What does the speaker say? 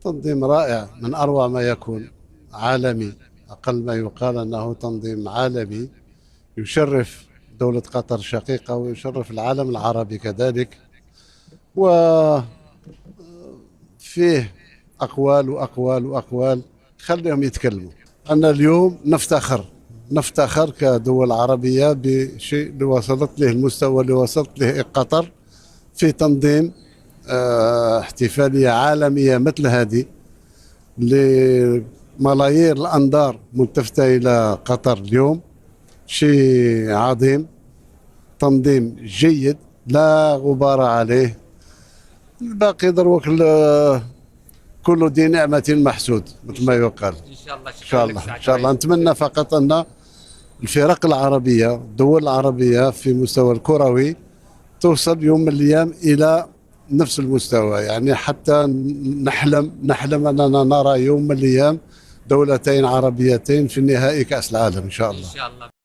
تنظيم رائع من أروع ما يكون، عالمي، أقل ما يقال أنه تنظيم عالمي يشرف دولة قطر الشقيقة ويشرف العالم العربي كذلك. وفيه أقوال وأقوال وأقوال، خليهم يتكلموا. أنا اليوم نفتخر كدول عربية بشيء اللي وصلت له، المستوى اللي وصلت له قطر في تنظيم احتفالية عالمية مثل هذه، لملايير الأنظار ملتفتة إلى قطر اليوم. شيء عظيم، تنظيم جيد لا غبار عليه. الباقي دروك كل ذي نعمة محسود مثل ما يقال. ان شاء الله. إن شكرا شاء لك الله، إن سعد شاء الله. الرئيس. نتمنى فقط أن الفرق العربية، الدول العربية في مستوى الكروي توصل يوم من الأيام إلى نفس المستوى، يعني حتى نحلم أننا نرى يوم من الأيام دولتين عربيتين في نهائي كأس العالم إن شاء ان الله. شاء الله.